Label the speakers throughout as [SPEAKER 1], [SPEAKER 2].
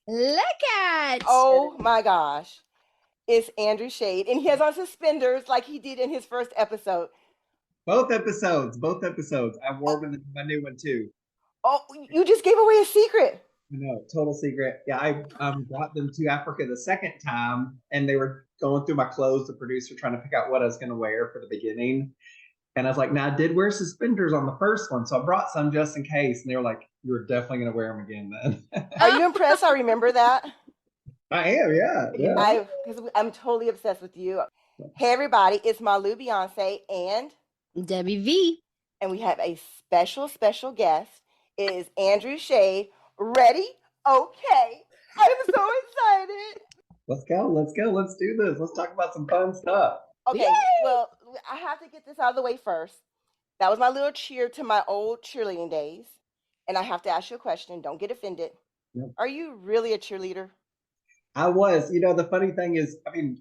[SPEAKER 1] Look at.
[SPEAKER 2] Oh my gosh. It's Andrew Shayde, and he has on suspenders like he did in his first episode.
[SPEAKER 3] Both episodes. I wore my new one too.
[SPEAKER 2] Oh, you just gave away a secret.
[SPEAKER 3] No, total secret. Yeah, I brought them to Africa the second time, and they were going through my clothes. The producer trying to pick out what I was going to wear for the beginning, and I was like, "Now I did wear suspenders on the first one, so I brought some just in case." And they were like, "You're definitely going to wear them again, then."
[SPEAKER 2] Are you impressed? I remember that.
[SPEAKER 3] I am, yeah.
[SPEAKER 2] Because I'm totally obsessed with you. Hey everybody, it's Malu Beyonce and
[SPEAKER 1] Debbie V,
[SPEAKER 2] and we have a special guest. It is Andrew Shayde. Ready? Okay. I'm so excited.
[SPEAKER 3] Let's go. Let's do this. Let's talk about some fun stuff.
[SPEAKER 2] Okay, yay! Well, I have to get this out of the way first. That was my little cheer to my old cheerleading days. And I have to ask you a question. Don't get offended. Yep. Are you really a cheerleader?
[SPEAKER 3] I was. The funny thing is, I'm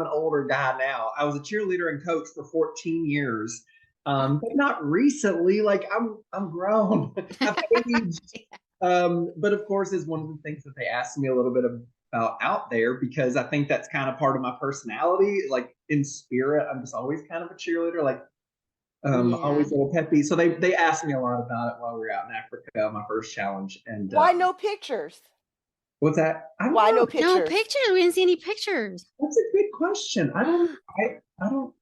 [SPEAKER 3] an older guy now. I was a cheerleader and coach for 14 years. But not recently. Like I'm grown. I've aged. But of course, is one of the things that they asked me a little bit about out there, because I think that's kind of part of my personality. Like in spirit, I'm just always kind of a cheerleader, like always a little peppy. So they asked me a lot about it while we were out in Africa, my first challenge. And
[SPEAKER 2] why no pictures?
[SPEAKER 3] What's that?
[SPEAKER 2] Why no pictures?
[SPEAKER 1] No pictures. We didn't see any pictures.
[SPEAKER 3] That's a good question. I don't.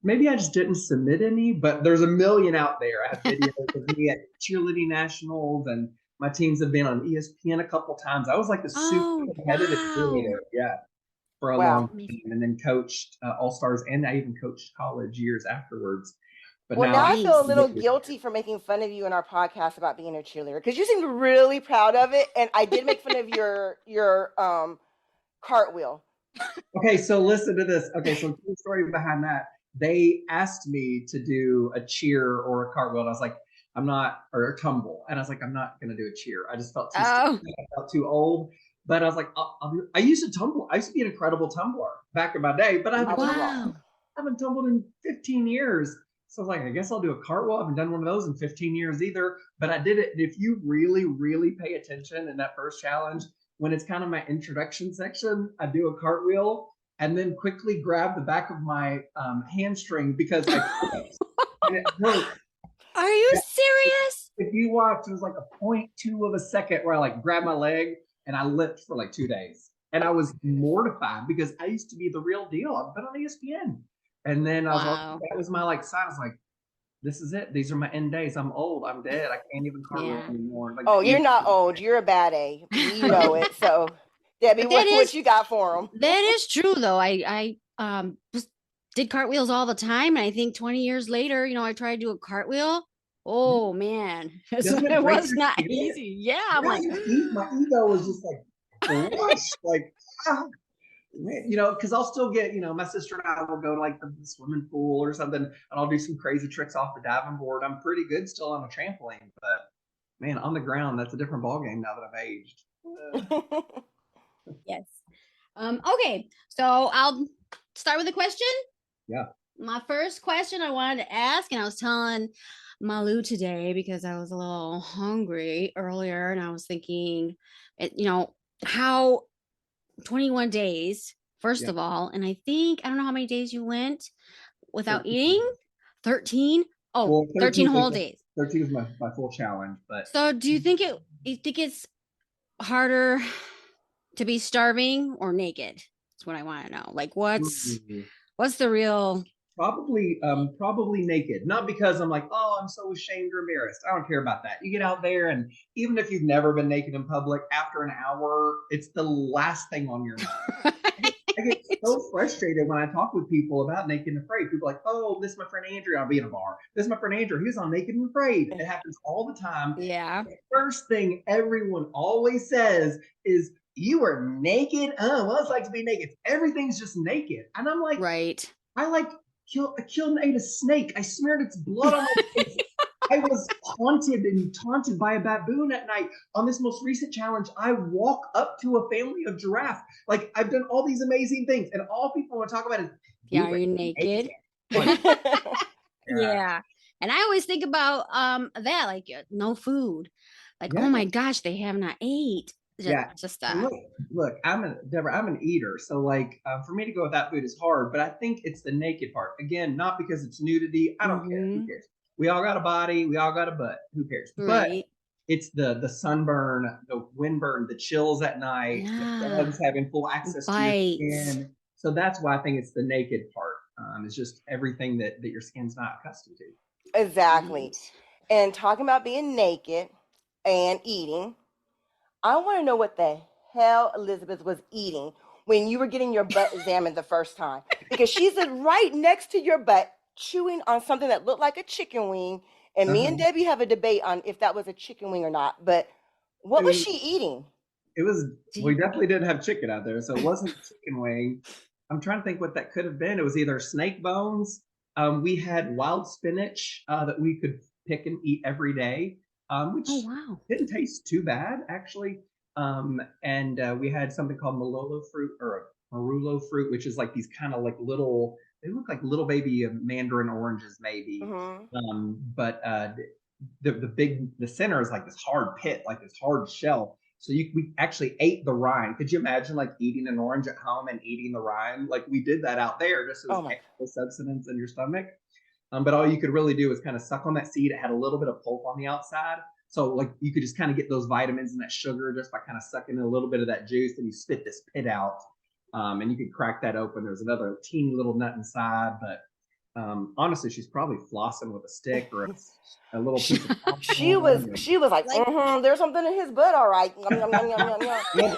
[SPEAKER 3] Maybe I just didn't submit any, but there's a million out there. I have videos of me at cheerleading nationals, and my teams have been on ESPN a couple times. I was like the super competitive cheerleader, for a long time, and then coached All-Stars, and I even coached college years afwards. But
[SPEAKER 2] now I feel a little guilty for making fun of you in our podcast about being a cheerleader, because you seemed really proud of it, and I did make fun of your cartwheel.
[SPEAKER 3] Okay, so listen to this. Okay, so the story behind that. They asked me to do a cheer or a cartwheel, and I was like, or a tumble. And I was like, I'm not going to do a cheer. I just felt too I felt too old. But I was like, I used to tumble. I used to be an incredible tumbler back in my day, but I haven't tumbled in 15 years. So I was like, I guess I'll do a cartwheel. I haven't done one of those in 15 years either, but I did it. And if you really, really pay attention in that first challenge, when it's kind of my introduction section, I do a cartwheel and then quickly grab the back of my hamstring because I and it hurt.
[SPEAKER 1] Are you serious?
[SPEAKER 3] If you watch, it was like a 0.2 of a second where I like grabbed my leg and I limped for like 2 days. And I was mortified because I used to be the real deal. I've been on ESPN. And then I was like, that was my like sign. I was like, this is it. These are my end days. I'm old. I'm dead. I can't even cartwheel anymore. Like,
[SPEAKER 2] oh, you're not old. You're a bad A. You know it. So Debbie, what you got for them?
[SPEAKER 1] That is true, though. I did cartwheels all the time, and I think 20 years later, I tried to do a cartwhal. Oh man, it was not easy. Yeah, I'm like,
[SPEAKER 3] my ego was just like, like, because I'll still get, my sister and I will go to like the swimming pool or something, and I'll do some crazy tricks off the diving board. I'm pretty good still on a trampoline, but man, on the ground, that's a different ballgame now that I've aged.
[SPEAKER 1] Yes. Okay, so I'll start with a question.
[SPEAKER 3] Yeah.
[SPEAKER 1] My first question I wanted to ask, and I was telling Malu today because I was a little hungry earlier, and I was thinking, how 21 days, first of all, and I don't know how many days you went without 13. Eating. 13? Oh, well, 13 whole days.
[SPEAKER 3] 13 is my full challenge. But
[SPEAKER 1] so do you think it's harder to be starving or naked? That's what I want to know. Like what's the real?
[SPEAKER 3] Probably naked. Not because I'm like, oh, I'm so ashamed or embarrassed. I don't care about that. You get out there, and even if you've never been naked in public, after an hour, it's the last thing on your mind. I get so frustrated when I talk with people about Naked and Afraid. People are like, oh, this is my friend Andrew. I'll be in a bar. This is my friend Andrew. He was on Naked and Afraid. It happens all the time.
[SPEAKER 1] Yeah.
[SPEAKER 3] The first thing everyone always says is, you were naked? Oh, well, it's like to be naked. Everything's just naked. And I'm like,
[SPEAKER 1] right.
[SPEAKER 3] I killed and ate a snake. I smeared its blood on my face. I was taunted by a baboon at night. On this most recent challenge, I walk up to a family of giraffe. Like, I've done all these amazing things, and all people want to talk about is,
[SPEAKER 1] are you naked?
[SPEAKER 3] Like,
[SPEAKER 1] yeah. And I always think about that, like no food. Like, oh
[SPEAKER 3] Yeah.
[SPEAKER 1] my gosh, they have not ate. Just
[SPEAKER 3] And look, Deborah, I'm an eater. So like for me to go without food is hard, but I think it's the naked part. Again, not because it's nudity. I don't care. Who cares? We all got a body. We all got a butt. Who cares? But
[SPEAKER 1] right.
[SPEAKER 3] it's the sunburn, the windburn, the chills at night, the bugs having full access to your skin. So that's why I think it's the naked part. It's just everything that your skin's not accustomed to.
[SPEAKER 2] Exactly. Right. And talking about being naked and eating, I want to know what the hell Elizabeth was eating when you were getting your butt examined the first time, because she's right next to your butt chewing on something that looked like a chicken wing. And me and Debbie have a debate on if that was a chicken wing or not. But what was she eating?
[SPEAKER 3] We definitely didn't have chicken out there, so it wasn't chicken wing. I'm trying to think what that could have been. It was either snake bones. We had wild spinach that we could pick and eat every day, which didn't taste too bad, actually. And we had something called Malolo fruit or Marulo fruit, which is like these kind of like little, they look like little baby mandarin oranges maybe. But the center is like this hard pit, like this hard shell. So we actually ate the rind. Could you imagine like eating an orange at home and eating the rind? Like we did that out there just as extra substance in your stomach. But all you could really do is kind of suck on that seed. It had a little bit of pulp on the outside. So like you could just kind of get those vitamins and that sugar just by kind of sucking in a little bit of that juice, and you spit this pit out. And you could crack that open. There's another teeny little nut inside, but honestly, she's probably flossing with a stick or a little piece of
[SPEAKER 2] she was like, there's something in his butt, all right. Yum, yum, yum, yum, yum, yum.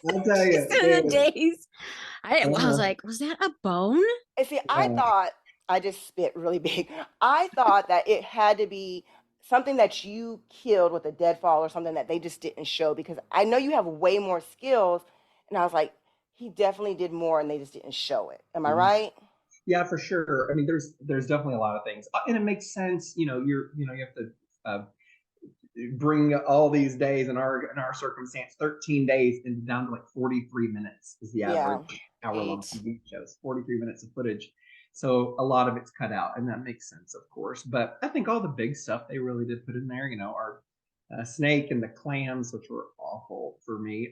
[SPEAKER 3] I'll tell you.
[SPEAKER 1] I was like, was that a bone?
[SPEAKER 2] And see, I thought, I just spit really big. I thought that it had to be something that you killed with a deadfall or something that they just didn't show, because I know you have way more skills. And I was like, he definitely did more and they just didn't show it. Am I right?
[SPEAKER 3] Yeah, for sure. I mean, there's definitely a lot of things, and it makes sense. You have to bring all these days in our circumstance, 13 days, and down to like 43 minutes is the average hour-long TV shows. 43 minutes of footage, so a lot of it's cut out, and that makes sense, of course. But I think all the big stuff they really did put in there. Our snake and the clams, which were awful for me.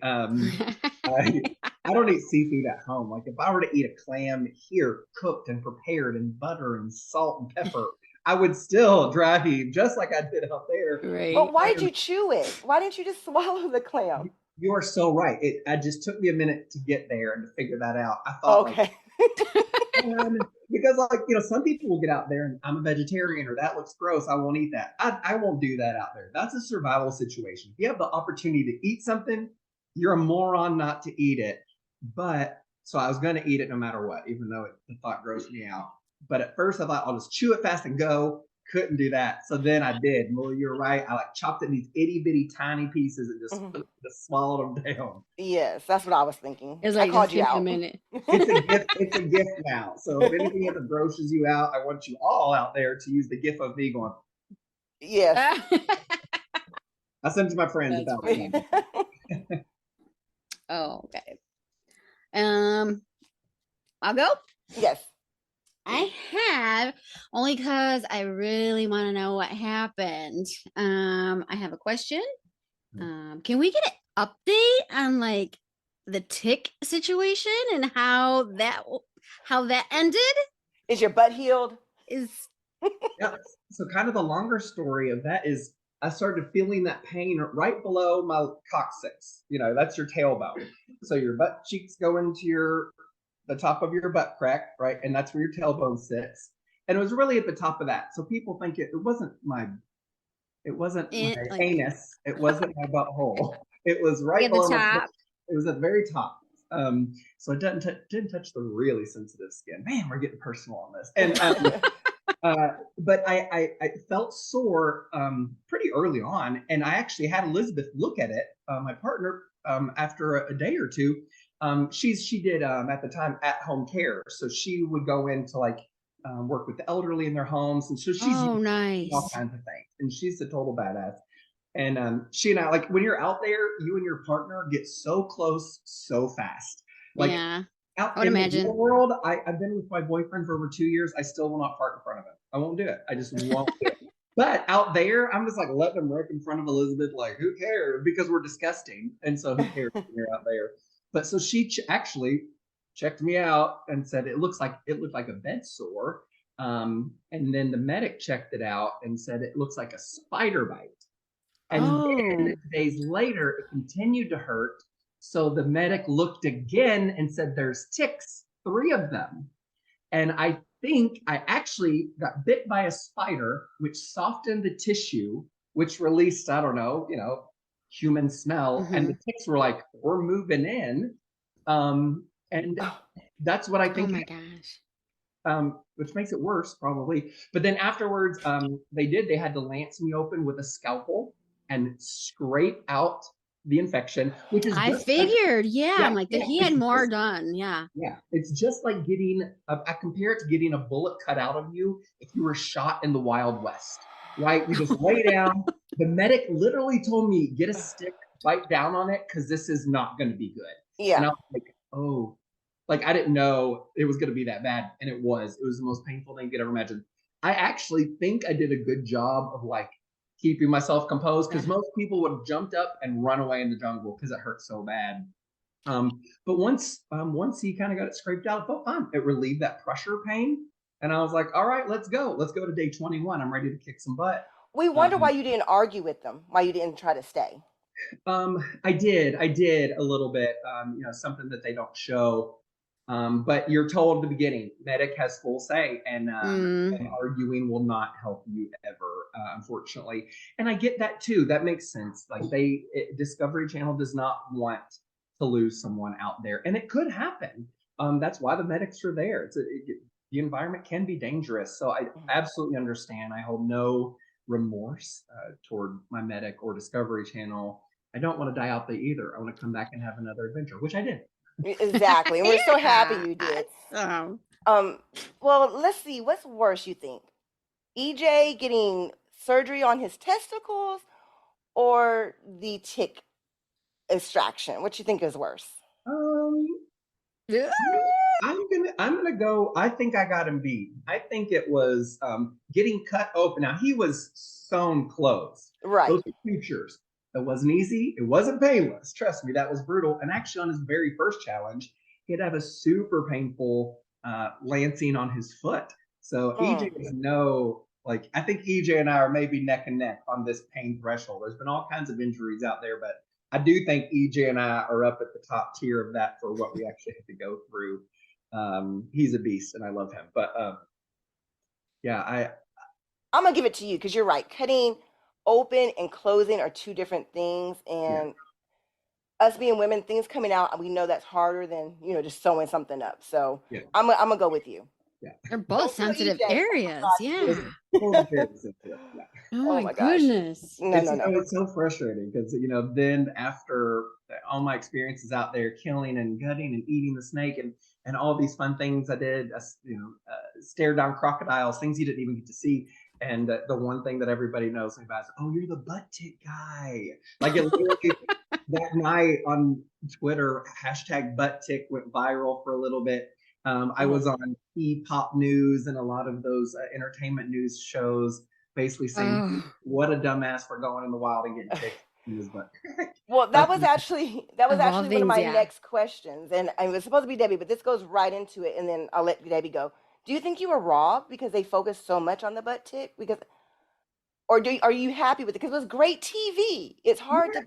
[SPEAKER 3] I don't eat seafood at home. Like if I were to eat a clam here, cooked and prepared in butter and salt and pepper, I would still dry heave just like I did out there.
[SPEAKER 1] Right.
[SPEAKER 2] But why did you chew it? Why didn't you just swallow the clam?
[SPEAKER 3] You are so right. It just took me a minute to get there and to figure that out. I thought, because some people will get out there and I'm a vegetarian or that looks gross, I won't eat that. I won't do that out there. That's a survival situation. If you have the opportunity to eat something, you're a moron not to eat it. But so I was going to eat it no matter what, even though the thought grossed me out. But at first I thought I'll just chew it fast and go. Couldn't do that. So then I did. Well, you're right. I chopped it in these itty bitty tiny pieces and just swallowed them down.
[SPEAKER 2] Yes, that's what I was thinking.
[SPEAKER 1] It's like,
[SPEAKER 2] I called you out.
[SPEAKER 1] A minute.
[SPEAKER 3] It's a gift now. So if anything ever grosses you out, I want you all out there to use the gift of me going.
[SPEAKER 2] Yes.
[SPEAKER 3] I send it to my friends about it.
[SPEAKER 1] Oh, okay. I'll go.
[SPEAKER 2] Yes.
[SPEAKER 1] I have, only because I really want to know what happened. I have a question. Can we get an update on like the tick situation and how that ended?
[SPEAKER 2] Is your butt healed?
[SPEAKER 3] Yeah. So kind of the longer story of that is I started feeling that pain right below my coccyx. That's your tailbone. So your butt cheeks go into the top of your butt crack, right? And that's where your tailbone sits. And it was really at the top of that. So people think it wasn't my anus. It wasn't my butthole. It was right below the top. It was at the very top. So it didn't touch the really sensitive skin. Man, we're getting personal on this. And but I felt sore pretty early on, and I actually had Elizabeth look at it, my partner, after a day or two. She did at the time at-home care, so she would go in to work with the elderly in their homes, and so she's
[SPEAKER 1] nice.
[SPEAKER 3] all kinds of things, and she's a total badass. And she and I, when you're out there, you and your partner get so close so fast.
[SPEAKER 1] I would
[SPEAKER 3] in
[SPEAKER 1] imagine.
[SPEAKER 3] The world, I've been with my boyfriend for over 2 years. I still will not fart in front of him. I won't do it. I just won't do it. But out there, I'm just like letting them wreck in front of Elizabeth, like, who cares? Because we're disgusting. And so who cares when you're out there? But so she actually checked me out and said it looked like a bed sore. And then the medic checked it out and said it looks like a spider bite. And
[SPEAKER 1] Oh.
[SPEAKER 3] then days later, it continued to hurt. So the medic looked again and said, there's ticks, 3 of them. And I think I actually got bit by a spider, which softened the tissue, which released, I don't know, human smell. And the ticks were like, we're moving in. And that's what I
[SPEAKER 1] Oh
[SPEAKER 3] think.
[SPEAKER 1] my gosh.
[SPEAKER 3] Which makes it worse probably. But then afterwards, they had to lance me open with a scalpel and scrape out the infection, which is
[SPEAKER 1] I
[SPEAKER 3] just
[SPEAKER 1] figured, yeah. I'm like,
[SPEAKER 3] yeah,
[SPEAKER 1] he had more done. Yeah.
[SPEAKER 3] yeah, it's just like getting. I compare it to getting a bullet cut out of you if you were shot in the Wild West. Right? You just lay down. The medic literally told me, get a stick, bite down on it, because this is not going to be good.
[SPEAKER 2] Yeah.
[SPEAKER 3] And I was like, oh, like I didn't know it was going to be that bad, and it was. It was the most painful thing you could ever imagine. I actually think I did a good job of like keeping myself composed, because most people would have jumped up and run away in the jungle because it hurt so bad. But once he kind of got it scraped out, it felt fine. It relieved that pressure pain, and I was like, all right, let's go. Let's go to day 21. I'm ready to kick some butt.
[SPEAKER 2] We wonder why you didn't argue with them, why you didn't try to stay.
[SPEAKER 3] I did a little bit. Something that they don't show. But you're told at the beginning, medic has full say, and arguing will not help you ever, unfortunately. And I get that too. That makes sense. Like Discovery Channel does not want to lose someone out there, and it could happen. That's why the medics are there. The environment can be dangerous, so I absolutely understand. I hold no remorse toward my medic or Discovery Channel. I don't want to die out there either. I want to come back and have another adventure, which I did.
[SPEAKER 2] Exactly. And we're so happy you did. Well, let's see. What's worse, you think? EJ getting surgery on his testicles or the tick extraction? What you think is worse?
[SPEAKER 1] Yeah.
[SPEAKER 3] I'm gonna go. I think I got him beat. I think it was getting cut open. Now he was sewn closed.
[SPEAKER 2] Right.
[SPEAKER 3] Those are features. It wasn't easy. It wasn't painless. Trust me, that was brutal. And actually, on his very first challenge, he'd have a super painful lancing on his foot. So EJ is I think EJ and I are maybe neck and neck on this pain threshold. There's been all kinds of injuries out there, but I do think EJ and I are up at the top tier of that for what we actually have to go through. He's a beast, and I love him. But
[SPEAKER 2] I'm gonna give it to you because you're right. Cutting open and closing are 2 different things, and us being women, things coming out, we know that's harder than just sewing something up. So I'm gonna go with you.
[SPEAKER 3] Yeah,
[SPEAKER 1] they're both sensitive areas. Yeah. Oh my
[SPEAKER 2] goodness.
[SPEAKER 1] No.
[SPEAKER 3] It's so frustrating because then after all my experiences out there killing and gutting and eating the snake and all these fun things I did, stare down crocodiles, things you didn't even get to see. And the one thing that everybody knows me about is, oh, you're the butt tick guy. Like it literally that night on Twitter, #butt tick went viral for a little bit. I was on Pop News and a lot of those entertainment news shows, basically saying, "What a dumbass for going in the wild and getting ticked in his butt."
[SPEAKER 2] Well, that was actually one of my next questions, and it was supposed to be Debbie, but this goes right into it, and then I'll let Debbie go. Do you think you were robbed because they focused so much on the butt tick? Are you happy with it? Because it was great TV. It's hard to.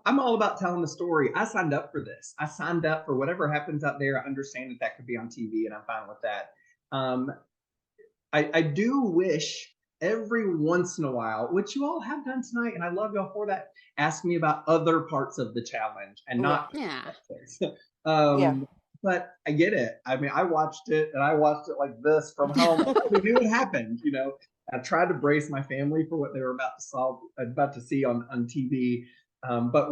[SPEAKER 3] I'm all about telling the story. I signed up for this. I signed up for whatever happens out there. I understand that could be on TV, and I'm fine with that. I do wish every once in a while, which you all have done tonight, and I love y'all for that, ask me about other parts of the challenge and not but I get it. I mean, I watched it like this from home. I knew it happened, I tried to brace my family for what they were about to see on TV. But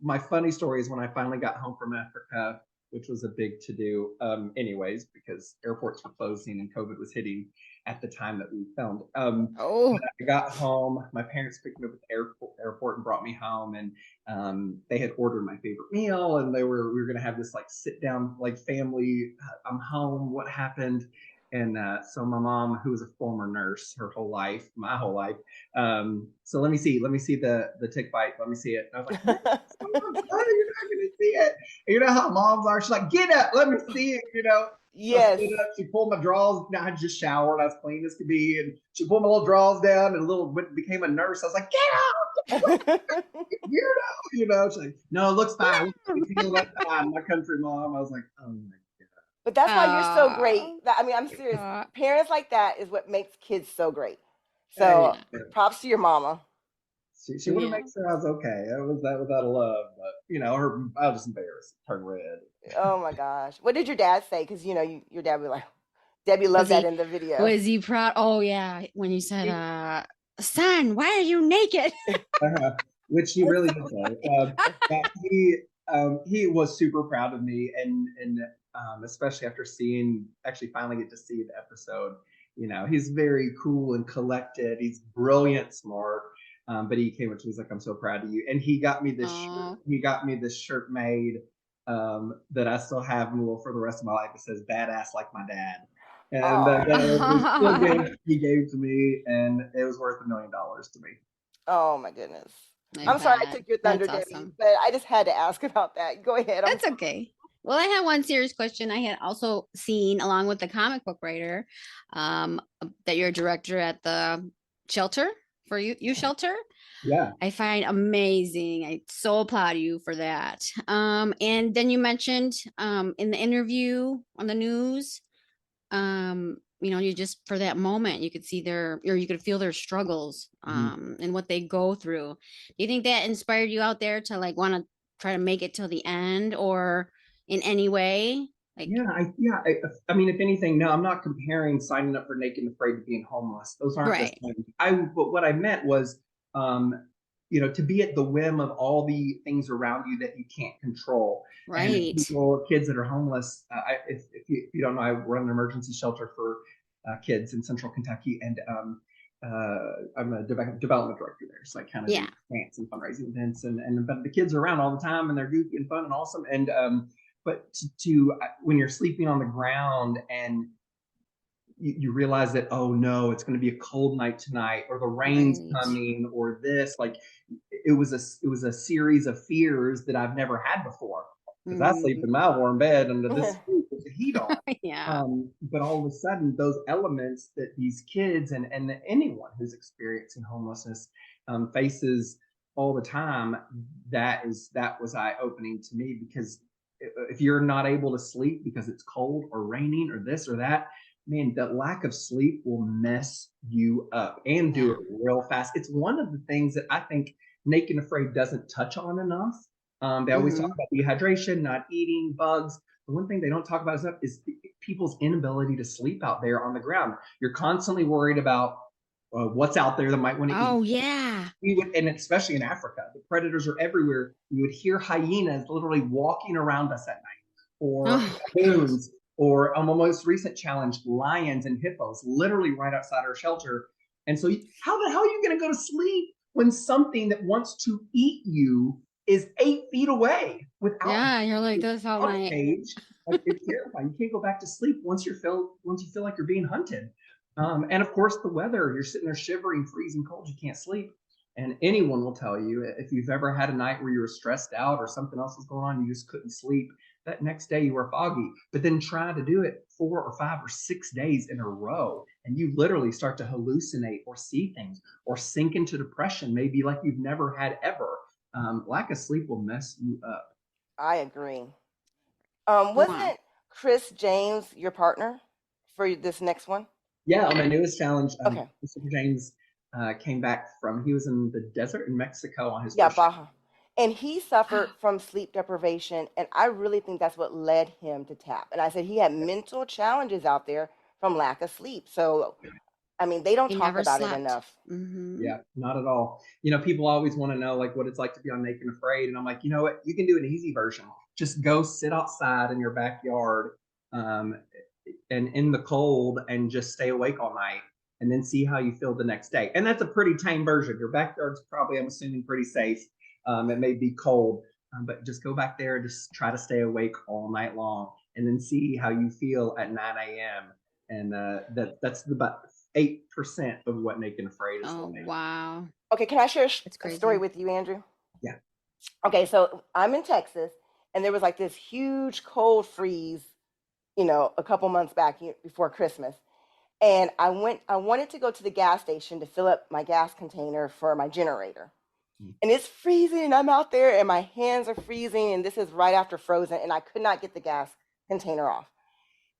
[SPEAKER 3] my funny story is when I finally got home from Africa, which was a big to-do anyways, because airports were closing and COVID was hitting at the time that we filmed. I got home, my parents picked me up at the airport and brought me home, and they had ordered my favorite meal, and we were going to have this like sit down, like family, I'm home, what happened? And so my mom, who was a former nurse her whole life, my whole life, so let me see the tick bite. Let me see it. And I was like, no, you're not gonna see it. And you know how moms are. She's like, get up, let me see it. So I
[SPEAKER 2] Yes.
[SPEAKER 3] stood up. She pulled my drawers. I had just showered. I was clean as could be, and she pulled my little drawers down and became a nurse. I was like, get out, weirdo. She's like, no, it looks fine. That's fine. My country mom. I was like, oh my.
[SPEAKER 2] But that's why you're so great.
[SPEAKER 1] Oh,
[SPEAKER 2] I mean, I'm serious. Parents like that is what makes kids so great.
[SPEAKER 3] Hey,
[SPEAKER 2] So props to your mama.
[SPEAKER 3] she would have
[SPEAKER 1] yeah.
[SPEAKER 3] made sure I was okay. It was that without a love, but I was just embarrassed. Turned red.
[SPEAKER 2] Oh my gosh. What did your dad say? Because your dad would be like, Debbie
[SPEAKER 1] Was
[SPEAKER 2] loved that
[SPEAKER 1] he
[SPEAKER 2] in the video.
[SPEAKER 1] was he proud? Oh yeah, when you said, "Son, why are you naked?"
[SPEAKER 3] Which he really did say. He was super proud of me, and especially after actually finally get to see the episode. He's very cool and collected. He's brilliant, smart. But he came up to me, he's like, "I'm so proud of you," and he got me this shirt. He got me this shirt made that I still have for the rest of my life. It says "Badass like my dad." And that was the gift he gave to me, and it was worth $1 million to me.
[SPEAKER 2] Oh my goodness. I'm sorry I took your thunder,
[SPEAKER 1] That's
[SPEAKER 2] Debbie,
[SPEAKER 1] awesome.
[SPEAKER 2] but I just had to ask about that. Go ahead.
[SPEAKER 1] That's okay. Well, I had one serious question. I had also seen, along with the comic book writer, that you're a director at the shelter for you shelter.
[SPEAKER 3] Yeah.
[SPEAKER 1] I find amazing. I so applaud you for that. And then you mentioned in the interview on the news, you just for that moment you could see you could feel their struggles and what they go through. Do you think that inspired you out there to like want to try to make it till the end or in any way? Like,
[SPEAKER 3] I mean, if anything, no, I'm not comparing signing up for Naked and Afraid to being homeless. Those aren't the
[SPEAKER 1] right.
[SPEAKER 3] same. But what I meant was, to be at the whim of all the things around you that you can't control. And
[SPEAKER 1] Right.
[SPEAKER 3] kids that are homeless. If you don't know, I run an emergency shelter for kids in Central Kentucky, and I'm a development director there, so I kind of do grants and fundraising events, but the kids are around all the time, and they're goofy and fun and awesome. And but when you're sleeping on the ground and you realize that, oh no, it's going to be a cold night tonight, or the rain's coming, or this, like it was a series of fears that I've never had before, because I sleep in my warm bed under this with the heat on.
[SPEAKER 1] Yeah.
[SPEAKER 3] But all of a sudden, those elements that these kids and anyone who's experiencing homelessness faces all the time, that was eye-opening to me, because if you're not able to sleep because it's cold or raining or this or that, man, that lack of sleep will mess you up and do it real fast. It's one of the things that I think Naked and Afraid doesn't touch on enough. They always talk about dehydration, not eating, bugs. The one thing they don't talk about enough is people's inability to sleep out there on the ground. You're constantly worried about what's out there that might want to eat.
[SPEAKER 1] Oh yeah.
[SPEAKER 3] And especially in Africa, the predators are everywhere. You would hear hyenas literally walking around us at night, or baboons, or on my most recent challenge, lions and hippos, literally right outside our shelter. And so how the hell are you going to go to sleep when something that wants to eat you is 8 feet away without
[SPEAKER 1] you're like this all night.
[SPEAKER 3] cage? Like, it's terrifying. You can't go back to sleep once you feel like you're being hunted. And of course, the weather, you're sitting there shivering, freezing cold, you can't sleep. And anyone will tell you, if you've ever had a night where you were stressed out or something else was going on, you just couldn't sleep, that next day you were foggy. But then try to do it 4 or 5 or 6 days in a row, and you literally start to hallucinate or see things or sink into depression, maybe like you've never had ever. Lack of sleep will mess you up.
[SPEAKER 2] I agree. Wasn't Chris James your partner for this next one?
[SPEAKER 3] Yeah, on my newest challenge,
[SPEAKER 2] Okay.
[SPEAKER 3] Christopher James came back he was in the desert in Mexico on his
[SPEAKER 2] Baja. And he suffered from sleep deprivation, and I really think that's what led him to tap. And I said he had mental challenges out there from lack of sleep. So, I mean, they don't talk about it enough.
[SPEAKER 3] Yeah, not at all. People always want to know like what it's like to be on Naked and Afraid, and I'm like, you know what? You can do an easy version. Just go sit outside in your backyard, and in the cold, and just stay awake all night, and then see how you feel the next day. And that's a pretty tame version. Your backyard's probably, I'm assuming, pretty safe. It may be cold, but just go back there and just try to stay awake all night long, and then see how you feel at 9 a.m. and that's about 8% of what Naked and Afraid is.
[SPEAKER 1] Oh, wow.
[SPEAKER 2] Okay, can I share
[SPEAKER 1] It's
[SPEAKER 2] a story
[SPEAKER 1] crazy.
[SPEAKER 2] with you, Andrew?
[SPEAKER 3] Yeah.
[SPEAKER 2] Okay, so I'm in Texas, and there was like this huge cold freeze, a couple months back before Christmas. And I wanted to go to the gas station to fill up my gas container for my generator. And it's freezing, and I'm out there, and my hands are freezing, and this is right after Frozen, and I could not get the gas container off.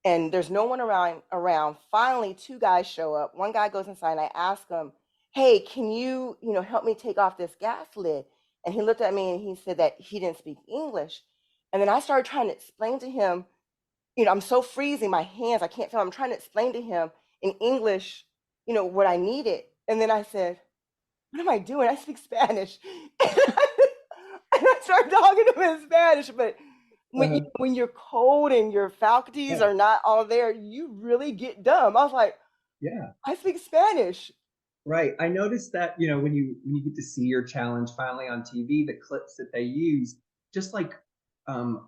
[SPEAKER 2] And there's no one around. Finally, two guys show up. One guy goes inside, and I ask him, "Hey, can you, help me take off this gas lid?" And he looked at me and he said that he didn't speak English. And then I started trying to explain to him, I'm so freezing, my hands, I can't feel. I'm trying to explain to him in English, what I needed. And then I said, "What am I doing? I speak Spanish." And I started talking to him in Spanish, but when you're cold and your faculties
[SPEAKER 3] Yeah.
[SPEAKER 2] are not all there, you really get dumb. I was like,
[SPEAKER 3] Yeah.
[SPEAKER 2] I speak Spanish.
[SPEAKER 3] Right. I noticed that, when you get to see your challenge finally on TV, the clips that they use, just like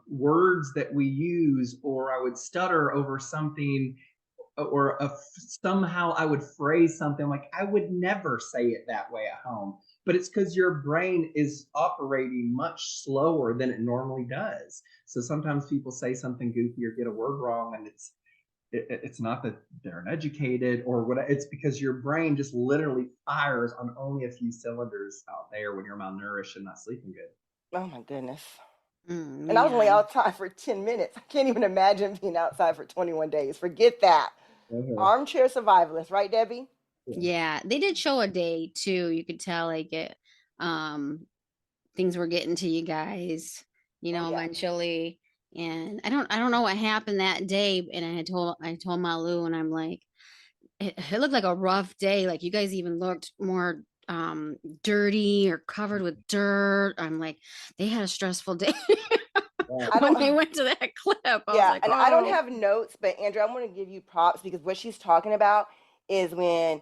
[SPEAKER 3] words that we use, or I would stutter over something, or somehow I would phrase something like I would never say it that way at home. But it's because your brain is operating much slower than it normally does. So sometimes people say something goofy or get a word wrong, and it's not that they're uneducated or what, it's because your brain just literally fires on only a few cylinders out there when you're malnourished and not sleeping good.
[SPEAKER 2] Oh my goodness. And I was only
[SPEAKER 1] Man.
[SPEAKER 2] outside for 10 minutes. I can't even imagine being outside for 21 days. Forget that. Armchair survivalist, right, Debbie?
[SPEAKER 1] Yeah, they did show a day too. You could tell like um things were getting to you guys,
[SPEAKER 2] Oh yeah.
[SPEAKER 1] eventually. And I don't know what happened that day. And I told Malu, and I'm like, it looked like a rough day. Like you guys even looked more dirty or covered with dirt. I'm like, they had a stressful day.
[SPEAKER 3] Yeah.
[SPEAKER 2] I
[SPEAKER 1] When
[SPEAKER 2] don't
[SPEAKER 1] they went to that clip, I was
[SPEAKER 2] Yeah,
[SPEAKER 1] like,
[SPEAKER 2] and I don't
[SPEAKER 1] oh.
[SPEAKER 2] have notes, but Andrew, I want to give you props because what she's talking about is when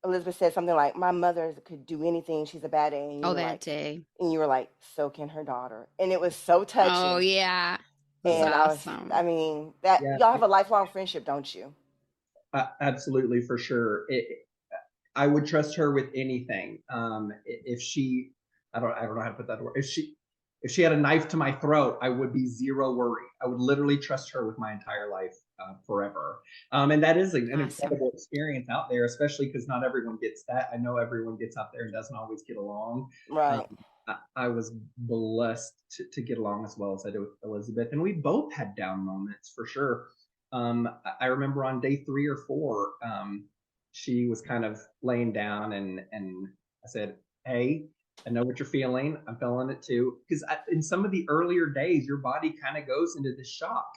[SPEAKER 2] Elizabeth said something like, "My mother could do anything; she's a bad A,"
[SPEAKER 1] Oh, that day.
[SPEAKER 2] and you were like, "So can her daughter," and it was so
[SPEAKER 1] Oh
[SPEAKER 2] touching.
[SPEAKER 1] yeah. It was
[SPEAKER 2] And I
[SPEAKER 1] awesome.
[SPEAKER 2] mean, that
[SPEAKER 3] Yeah,
[SPEAKER 2] y'all have a lifelong friendship, don't you?
[SPEAKER 3] absolutely, for sure. I would trust her with anything. If she, I don't know how to put that word. If she had a knife to my throat, I would be zero worry. I would literally trust her with my entire life, forever. And that is an
[SPEAKER 1] Awesome.
[SPEAKER 3] incredible experience out there, especially because not everyone gets that. I know everyone gets out there and doesn't always get along. Um,
[SPEAKER 2] Right.
[SPEAKER 3] I was blessed to get along as well as I did with Elizabeth, and we both had down moments for sure. I remember on day 3 or 4, she was kind of laying down, and I said, "Hey, I know what you're feeling. I'm feeling it too." Because in some of the earlier days, your body kind of goes into this shock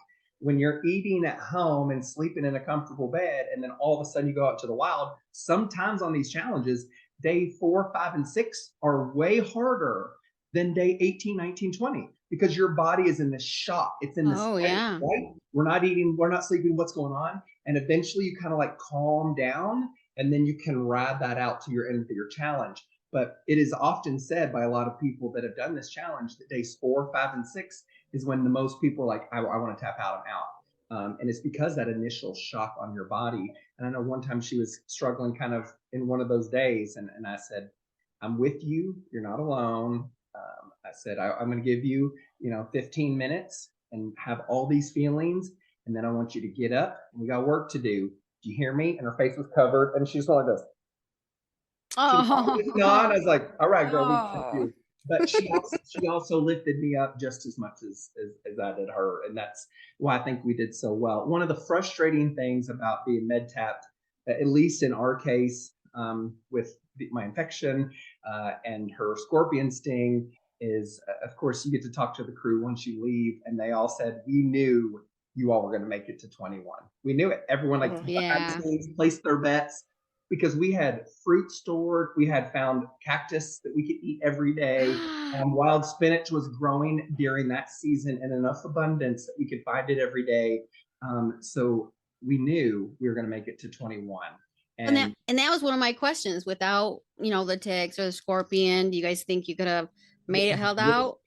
[SPEAKER 3] when you're eating at home and sleeping in a comfortable bed, and then all of a sudden you go out to the wild. Sometimes on these challenges, day 4, 5, and 6 are way harder than day 18, 19, 20 because your body is in this shock. It's in this
[SPEAKER 1] Oh
[SPEAKER 3] fight,
[SPEAKER 1] yeah.
[SPEAKER 3] right? We're not eating, we're not sleeping. What's going on? And eventually you kind of like calm down, and then you can ride that out to your end of your challenge. But it is often said by a lot of people that have done this challenge that days 4, 5, and 6 is when the most people are like, I want to tap out, I'm out. And it's because that initial shock on your body. And I know one time she was struggling kind of in one of those days, and I said, "I'm with you. You're not alone." I said, I'm going to give you, 15 minutes and have all these feelings, and then I want you to get up, and we got work to do. Do you hear me? And her face was covered, and she's like this. She was on. I
[SPEAKER 1] Oh.
[SPEAKER 3] was like, "All right, girl, we got
[SPEAKER 1] Oh.
[SPEAKER 3] you." But she also lifted me up just as much as I did her, and that's why I think we did so well. One of the frustrating things about being med tapped, at least in our case, with my infection and her scorpion sting, is of course you get to talk to the crew once you leave, and they all said we knew you all were going to make it to 21. We knew it. Everyone like
[SPEAKER 2] Mhm.
[SPEAKER 1] Yeah.
[SPEAKER 3] placed their bets because we had fruit stored. We had found cactus that we could eat every day. Wild spinach was growing during that season in enough abundance that we could find it every day. So we knew we were going to make it to 21.
[SPEAKER 1] And that
[SPEAKER 3] And
[SPEAKER 1] and that was one of my questions. Without, the ticks or the scorpion, do you guys think you could have made it held out?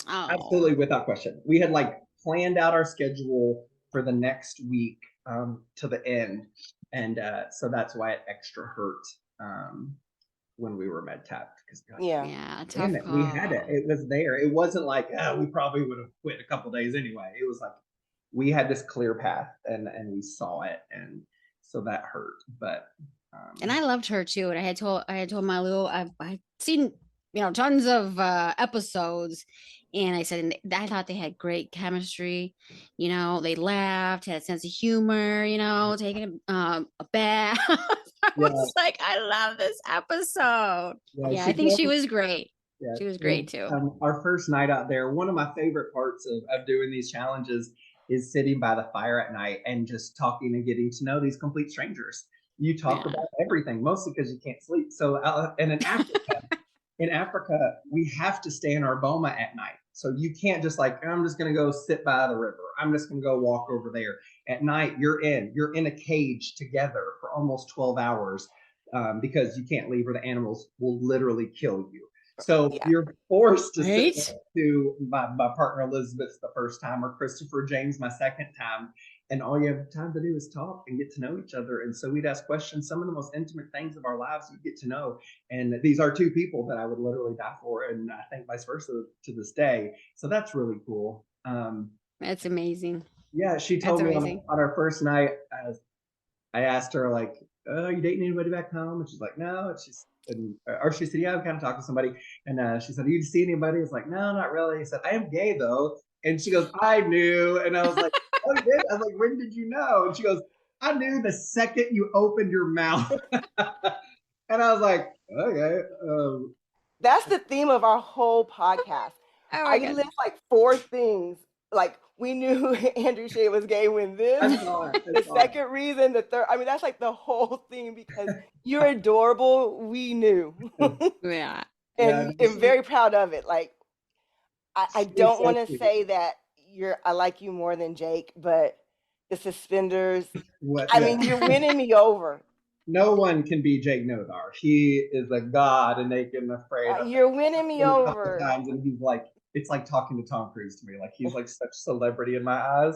[SPEAKER 1] Oh.
[SPEAKER 3] absolutely, without question. We had like planned out our schedule for the next week, to the end, and so that's why it extra hurt when we were med tapped, because
[SPEAKER 1] Yeah,
[SPEAKER 3] damn
[SPEAKER 1] tough
[SPEAKER 3] it, we had it.
[SPEAKER 1] call.
[SPEAKER 3] It was there. It wasn't like we probably would have quit a couple days anyway. It was like we had this clear path, and we saw it, and so that hurt. But
[SPEAKER 1] And I loved her too. And I had told Malu, I've seen, tons of episodes, and I said, and I thought they had great chemistry. They laughed, had a sense of humor. Taking a bath. I
[SPEAKER 3] yeah,
[SPEAKER 1] was like, I love this episode.
[SPEAKER 3] yeah,
[SPEAKER 1] Yeah,
[SPEAKER 3] she
[SPEAKER 1] I think
[SPEAKER 3] told
[SPEAKER 1] she
[SPEAKER 3] me,
[SPEAKER 1] was great.
[SPEAKER 3] yeah,
[SPEAKER 1] She was
[SPEAKER 3] and
[SPEAKER 1] great too.
[SPEAKER 3] our first night out there, one of my favorite parts of doing these challenges is sitting by the fire at night and just talking and getting to know these complete strangers. You talk
[SPEAKER 1] Yeah.
[SPEAKER 3] about everything, mostly because you can't sleep. So, and in Africa, we have to stay in our boma at night. So you can't just like, I'm just going to go sit by the river. I'm just going to go walk over there. At night, you're in a cage together for almost 12 hours because you can't leave or the animals will literally kill you. So
[SPEAKER 2] Yeah.
[SPEAKER 3] you're forced to sit
[SPEAKER 1] Right?
[SPEAKER 3] next to my partner Elizabeth the first time, or Christopher James my second time, and all you have time to do is talk and get to know each other. And so we'd ask questions, some of the most intimate things of our lives you get to know. And these are two people that I would literally die for, and I think vice versa to this day. So that's really cool.
[SPEAKER 1] That's amazing.
[SPEAKER 3] Yeah, she
[SPEAKER 1] That's
[SPEAKER 3] told me
[SPEAKER 1] amazing.
[SPEAKER 3] on our first night, I asked her like, "Are you dating anybody back home?" And she's like, "No." Or she said, "Yeah, I'm kind of talking to somebody." And she said, "You see anybody?" I was like, "No, not really." I said, "I am gay though." And she goes, "I knew." And I was like, "Oh, you did?" I was like, "When did you know?" And she goes, "I knew the second you opened your mouth." And I was like, "Okay."
[SPEAKER 2] That's the theme of our whole podcast.
[SPEAKER 1] Oh
[SPEAKER 2] I
[SPEAKER 1] my
[SPEAKER 2] could
[SPEAKER 1] god.
[SPEAKER 2] list like four things. Like we knew Andrew Shayde was gay when this,
[SPEAKER 3] I saw it. I
[SPEAKER 2] the
[SPEAKER 3] saw it.
[SPEAKER 2] second reason, the third. I mean, that's like the whole thing because you're adorable. We knew,
[SPEAKER 1] Yeah.
[SPEAKER 3] Yeah,
[SPEAKER 2] and very proud of it. Like I
[SPEAKER 3] she was
[SPEAKER 2] don't
[SPEAKER 3] so
[SPEAKER 2] want to
[SPEAKER 3] sweet.
[SPEAKER 2] say that I like you more than Jake, but the suspenders.
[SPEAKER 3] What?
[SPEAKER 2] I
[SPEAKER 3] Yeah.
[SPEAKER 2] mean, you're winning me over.
[SPEAKER 3] No one can be Jake Nodar. He is a god and naked and afraid.
[SPEAKER 2] You're winning me
[SPEAKER 3] A couple
[SPEAKER 2] over.
[SPEAKER 3] times, and he's like, it's like talking to Tom Cruise to me. Like he's like such celebrity in my eyes,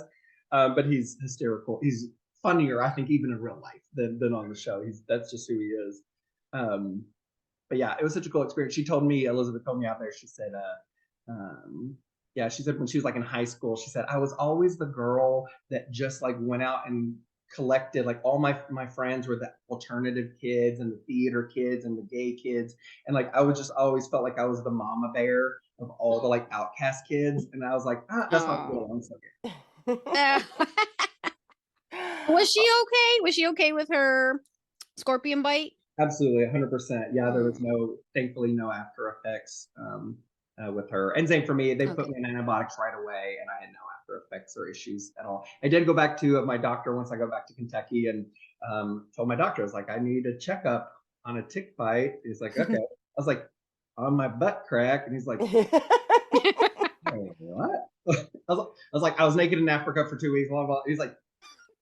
[SPEAKER 3] but he's hysterical. He's funnier, I think, even in real life than on the show. That's just who he is. Um, but yeah, it was such a cool experience. Elizabeth told me out there. She said, yeah, she said when she was like in high school, she said I was always the girl that just like went out and collected, like all my friends were the alternative kids and the theater kids and the gay kids, and like I was just always felt like I was the mama bear of all the like outcast kids, and I was like, that's not
[SPEAKER 1] Oh.
[SPEAKER 3] cool. I'm so gay.
[SPEAKER 1] Was she okay? Was she okay with her scorpion bite?
[SPEAKER 3] Absolutely, 100%. Yeah, there was
[SPEAKER 1] Mm.
[SPEAKER 3] thankfully no after effects with her. And same for me. They put
[SPEAKER 1] Okay.
[SPEAKER 3] me in antibiotics right away, and I had no after effects or issues at all. I did go back to my doctor once I go back to Kentucky, and told my doctor, I was like, I need a checkup on a tick bite. He's like, okay. I was like, on my butt crack, and he's like, hey, what? I was like, I was naked in Africa for 2 weeks. Blah, blah. He's like,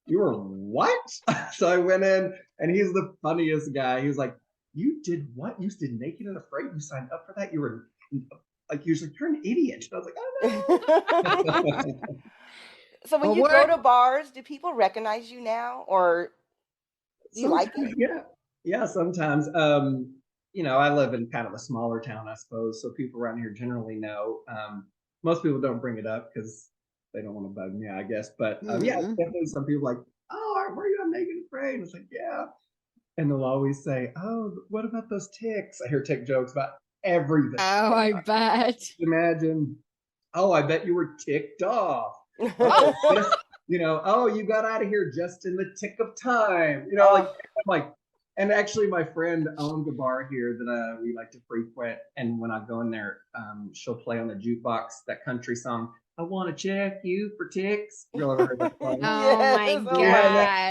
[SPEAKER 3] you were what? So I went in, and he's the funniest guy. He was like, you did what? You did Naked and Afraid? You signed up for that? You were like, he was like, you're an idiot. And I was like, oh no.
[SPEAKER 2] So when
[SPEAKER 1] Well,
[SPEAKER 2] you go
[SPEAKER 1] we're
[SPEAKER 2] to bars, do people recognize you now, or do you like
[SPEAKER 3] Sometimes,
[SPEAKER 2] it?
[SPEAKER 3] yeah. Yeah, sometimes. I live in kind of a smaller town, I suppose, so people around here generally know. Most people don't bring it up because they don't want to bug me, I guess. But yeah,
[SPEAKER 1] mm.
[SPEAKER 3] definitely some people like, oh, were you on Naked and Afraid? And it's like, yeah. And they'll always say, oh, what about those ticks? I hear tick jokes about everything.
[SPEAKER 1] Oh, I bet.
[SPEAKER 3] Imagine, oh, I bet you were ticked off. Oh, oh, you got out of here just in the tick of time. Like,
[SPEAKER 2] Oh,
[SPEAKER 3] I'm like, and actually, my friend owned a bar here that we like to frequent. And when I go in there, she'll play on the jukebox that country song, I want to check you for ticks. You ever heard that song?
[SPEAKER 1] Oh my
[SPEAKER 2] yes. Oh
[SPEAKER 3] Yeah,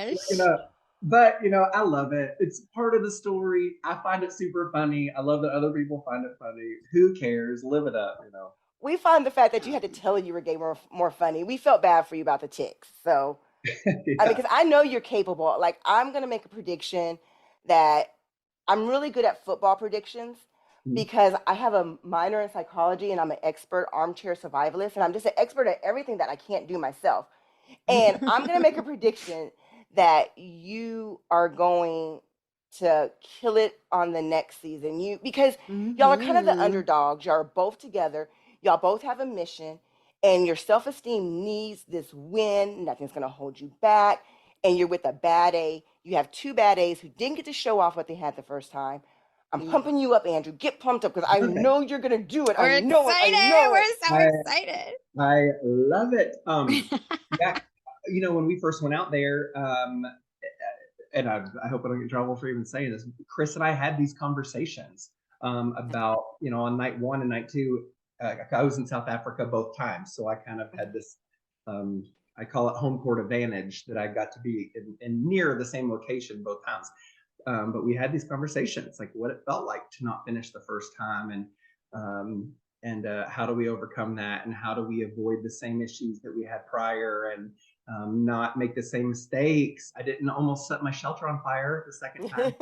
[SPEAKER 2] my.
[SPEAKER 1] gosh.
[SPEAKER 3] but I love it. It's part of the story. I find it super funny. I love that other people find it funny. Who cares? Live it up.
[SPEAKER 2] We find the fact that you had to tell you were gay more funny. We felt bad for you about the ticks. So, I mean,
[SPEAKER 3] Yeah.
[SPEAKER 2] because I know you're capable. Like, I'm going to make a prediction that I'm really good at football predictions because I have a minor in psychology and I'm an expert armchair survivalist. And I'm just an expert at everything that I can't do myself. And I'm going to make a prediction that you are going to kill it on the next season. Because y'all are kind of the underdogs. Y'all are both together. Y'all both have a mission, and your self-esteem needs this win. Nothing's going to hold you back. And you're with a bad A. You have two bad A's who didn't get to show off what they had the first time. I'm pumping you up, Andrew. Get pumped up because I know you're going to do it.
[SPEAKER 1] We're
[SPEAKER 2] I know
[SPEAKER 1] excited.
[SPEAKER 2] it. I know
[SPEAKER 1] We're
[SPEAKER 2] it.
[SPEAKER 1] so excited.
[SPEAKER 3] I love it. Yeah, when we first went out there, and I hope I don't get in trouble for even saying this, Chris and I had these conversations about, on night 1 and night 2, I was in South Africa both times. So I kind of had this, I call it home court advantage, that I got to be in near the same location both times. But we had these conversations, like what it felt like to not finish the first time, and how do we overcome that, and how do we avoid the same issues that we had prior, and not make the same mistakes. I didn't almost set my shelter on fire the second time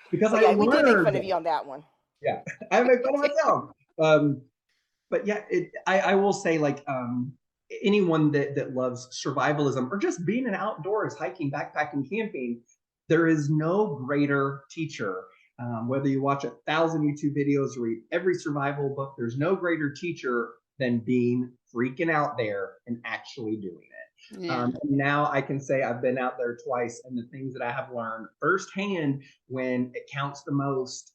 [SPEAKER 3] because I learned.
[SPEAKER 2] We did make fun of you on that one.
[SPEAKER 3] Yeah, I made fun of myself. But yeah, I will say, like, anyone that loves survivalism or just being an outdoors, hiking, backpacking, camping, there is no greater teacher. Whether you watch 1,000 YouTube videos or read every survival book, there's no greater teacher than being freaking out there and actually doing it. Yeah. Now I can say I've been out there twice, and the things that I have learned firsthand when it counts the most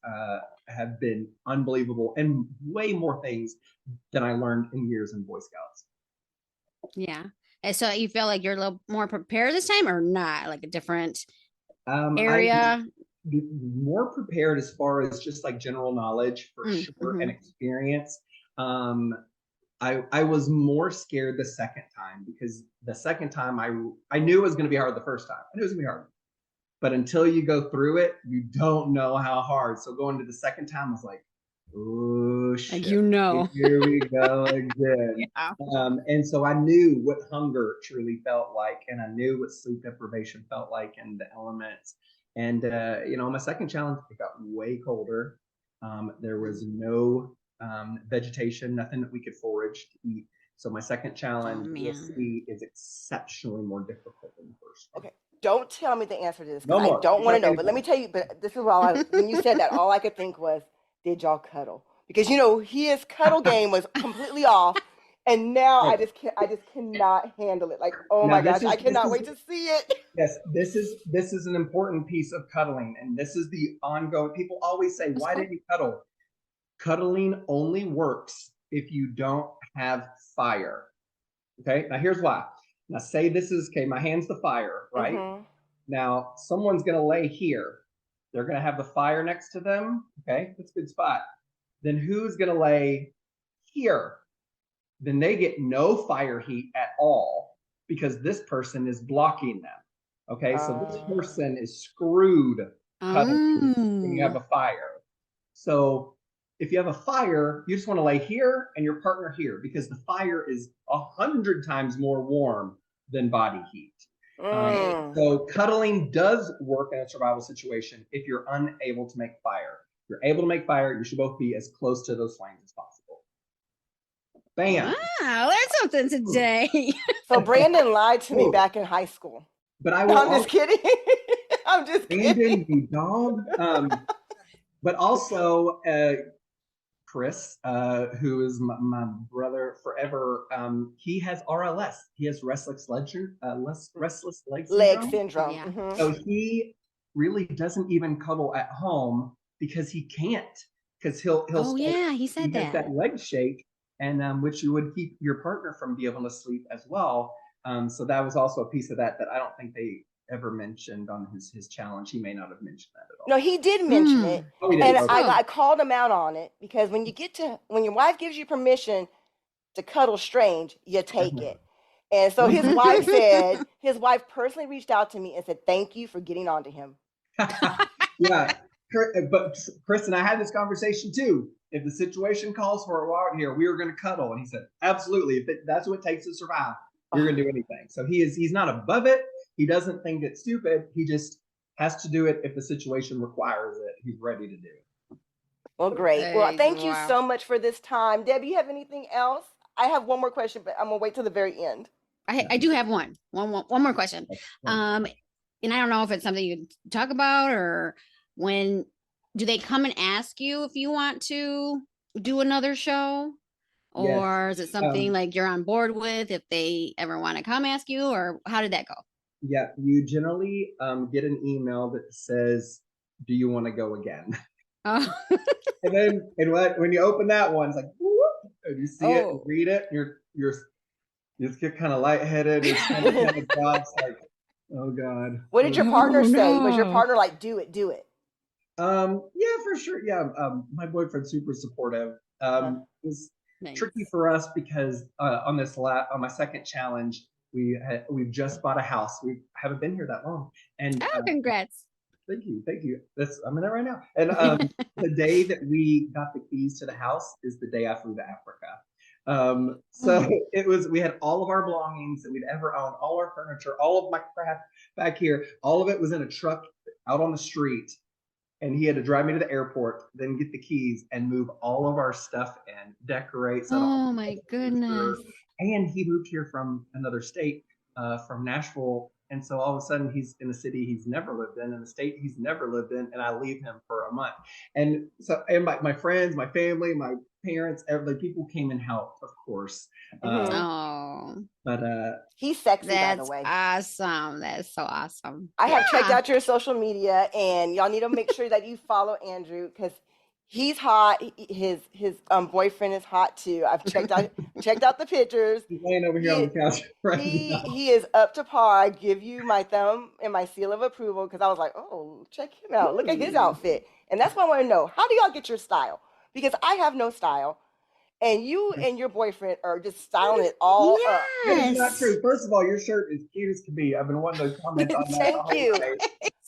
[SPEAKER 3] have been unbelievable, and way more things than I learned in years in Boy Scouts.
[SPEAKER 1] Yeah. And so you feel like you're a little more prepared this time, or not? Like a different area?
[SPEAKER 3] More prepared as far as just like general knowledge for sure, and experience. I was more scared the second time, because the second time I knew it was going to be hard the first time. I knew it was going to be hard. But until you go through it, you don't know how hard. So going to the second time, I was like, oh, shit. Like, here we go again. Yeah. And so I knew what hunger truly felt like, and I knew what sleep deprivation felt like, and the elements. And, my second challenge, it got way colder. There was no vegetation, nothing that we could forage to eat. So my second challenge, you'll see, is exceptionally more difficult than the first.
[SPEAKER 2] Okay. Don't tell me the answer to this, because I don't want to know. But let me tell you, but this is why when you said that, all I could think was, did y'all cuddle? Because his cuddle game was completely off, and now I just cannot handle it. Like, oh my gosh, I cannot wait to see it.
[SPEAKER 3] Yes, this is an important piece of cuddling, and this is the ongoing. People always say, why didn't you cuddle? Cuddling only works if you don't have fire. Okay, now here's why. Now say this is, okay, my hand's the fire, right? Now someone's gonna lay here. They're gonna have the fire next to them. Okay, that's a good spot. Then who's gonna lay here? Then they get no fire heat at all, because this person is blocking them. Okay, so this person is screwed when you have a fire. So if you have a fire, you just want to lay here and your partner here, because the fire is 100 times more warm than body heat. So cuddling does work in a survival situation if you're unable to make fire. If you're able to make fire, you should both be as close to those flames as possible. Bam.
[SPEAKER 1] Wow, learned something today.
[SPEAKER 2] So Brandon lied to me back in high school.
[SPEAKER 3] But
[SPEAKER 2] I'm just kidding. I'm just kidding.
[SPEAKER 3] Brandon, you dog. But also, Chris, who is my brother forever, he has RLS. He has restless leg
[SPEAKER 2] syndrome.
[SPEAKER 1] Yeah.
[SPEAKER 3] So he really doesn't even cuddle at home, because he can't. Because he'll
[SPEAKER 1] he said that.
[SPEAKER 3] That leg shake, and which you would keep your partner from being able to sleep as well. So that was also a piece of that I don't think they ever mentioned on his challenge. He may not have mentioned that at all.
[SPEAKER 2] No, he did mention it.
[SPEAKER 3] Oh, he did.
[SPEAKER 2] And
[SPEAKER 3] okay.
[SPEAKER 2] I called him out on it, because when your wife gives you permission to cuddle strange, you take it. And so his wife personally reached out to me and said, thank you for getting on to him.
[SPEAKER 3] Yeah, but Chris and I had this conversation too. If the situation calls for it while out here, we were going to cuddle. And he said, absolutely. If that's what it takes to survive, you're going to do anything. So he's not above it. He doesn't think it's stupid. He just has to do it if the situation requires it. He's ready to do it.
[SPEAKER 2] Well, great. Well, thank you so much for this time. Debbie, you have anything else? I have one more question, but I'm going to wait till the very end.
[SPEAKER 1] I do have one more question. And I don't know if it's something you talk about or when do they come and ask you if you want to do another show?
[SPEAKER 3] Yes.
[SPEAKER 1] Or is it something like you're on board with if they ever want to come ask you, or how did that go?
[SPEAKER 3] Yeah, you generally get an email that says, "Do you want to go again?"
[SPEAKER 1] Oh,
[SPEAKER 3] And then when you open that one, it's like, whoop, and you see it and read it, you just get kind of lightheaded. It's kind of drops like, oh God.
[SPEAKER 2] What did your partner say?
[SPEAKER 1] no.
[SPEAKER 2] Was your partner like, do it, do it?
[SPEAKER 3] Yeah, for sure. Yeah. My boyfriend's super supportive. It's
[SPEAKER 1] Nice.
[SPEAKER 3] tricky for us because on my second challenge, we've just bought a house. We haven't been here that long. And
[SPEAKER 1] Oh, congrats.
[SPEAKER 3] thank you. I'm in it right now. And the day that we got the keys to the house is the day I flew to Africa. So we had all of our belongings that we'd ever owned, all our furniture, all of my crap back here. All of it was in a truck out on the street. And he had to drive me to the airport, then get the keys and move all of our stuff in, decorate.
[SPEAKER 1] Oh my goodness.
[SPEAKER 3] And he moved here from another state, from Nashville. And so all of a sudden he's in a city he's never lived in a state he's never lived in, and I leave him for a month. And so, and my friends, my family, my parents, everybody, people came and helped, of course. But
[SPEAKER 2] he's sexy,
[SPEAKER 1] that's
[SPEAKER 2] by the way.
[SPEAKER 1] Awesome. That's so awesome.
[SPEAKER 2] I have checked out your social media, and y'all need to make sure that you follow Andrew because he's hot. His boyfriend is hot too. I've checked out the pictures.
[SPEAKER 3] He's laying over here on the couch right now.
[SPEAKER 2] He is up to par. I give you my thumb and my seal of approval because I was like, oh, check him out. Look at his outfit. And that's what I want to know. How do y'all get your style? Because I have no style. And you and your boyfriend are just styling it all up.
[SPEAKER 3] That is not true. First of all, your shirt is cute as can be. I've been wanting to comment on that.
[SPEAKER 2] Thank you.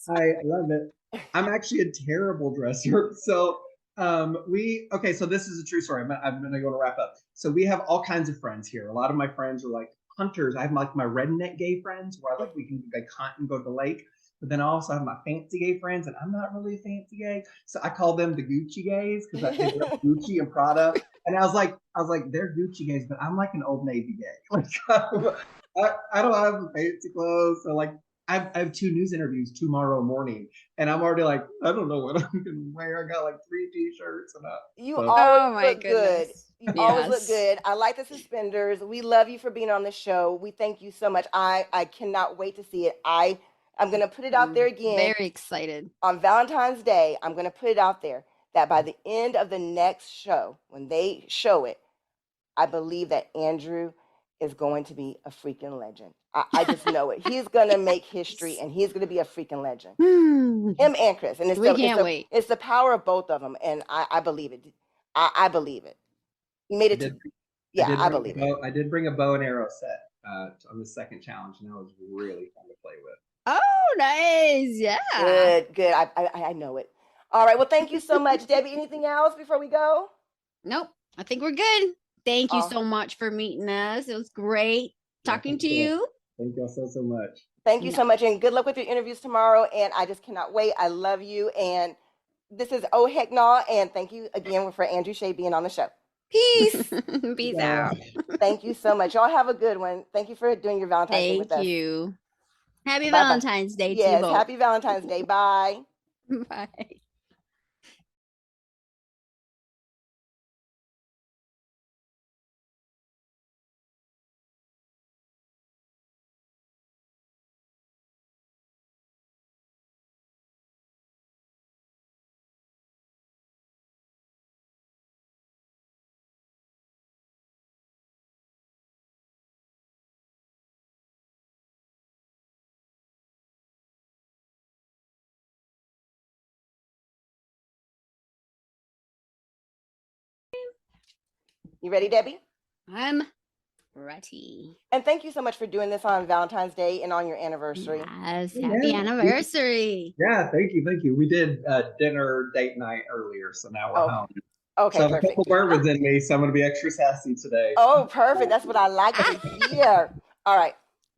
[SPEAKER 3] I love it. I'm actually a terrible dresser. So so this is a true story. I'm going to wrap up. So we have all kinds of friends here. A lot of my friends are like hunters. I have like my redneck gay friends where we can like hunt and go to the lake. But then I also have my fancy gay friends, and I'm not really a fancy gay. So I call them the Gucci gays because I think they're Gucci and Prada. And I was like, they're Gucci gays, but I'm like an Old Navy gay. Like I don't have fancy clothes. So like I have 2 news interviews tomorrow morning, and I'm already like, I don't know what I'm gonna wear. I got like 3 t-shirts and
[SPEAKER 2] you always look good. You always look good. I like the suspenders. We love you for being on the show. We thank you so much. I cannot wait to see it. I'm going to put it out there again.
[SPEAKER 1] Very excited.
[SPEAKER 2] On Valentine's Day, I'm going to put it out there that by the end of the next show, when they show it, I believe that Andrew is going to be a freaking legend. I just know it. He's going to make history, and he's going to be a freaking legend. Him and Chris. And
[SPEAKER 1] we can't wait.
[SPEAKER 2] It's the power of both of them, and I believe it. I believe it. He made it I believe it.
[SPEAKER 3] I did bring a bow and arrow set on the second challenge, and that was really fun to play with.
[SPEAKER 1] Oh, nice. Yeah.
[SPEAKER 2] Good. I know it. All right. Well, thank you so much, Debbie. Anything else before we go?
[SPEAKER 1] Nope. I think we're good. Thank you so much for meeting us. It was great talking to you.
[SPEAKER 3] Thank you so much.
[SPEAKER 2] Thank you so much. And good luck with your interviews tomorrow. And I just cannot wait. I love you. And this is Heck Naa. And thank you again for Andrew Shayde being on the show. Peace.
[SPEAKER 1] Peace out.
[SPEAKER 2] Thank you so much. Y'all have a good one. Thank you for doing your Valentine's Day with us.
[SPEAKER 1] Thank you. Happy Valentine's Day to you both.
[SPEAKER 2] Yes, happy Valentine's Day. Bye.
[SPEAKER 1] Bye.
[SPEAKER 2] You ready, Debbie?
[SPEAKER 1] I'm ready.
[SPEAKER 2] And thank you so much for doing this on Valentine's Day and on your anniversary.
[SPEAKER 1] Yes, happy anniversary.
[SPEAKER 3] Yeah, thank you. We did dinner date night earlier, so now we're home.
[SPEAKER 2] Okay,
[SPEAKER 3] so I have a couple bourbons in me, so I'm going to be extra sassy today.
[SPEAKER 2] Oh, perfect. That's what I like to hear. All right.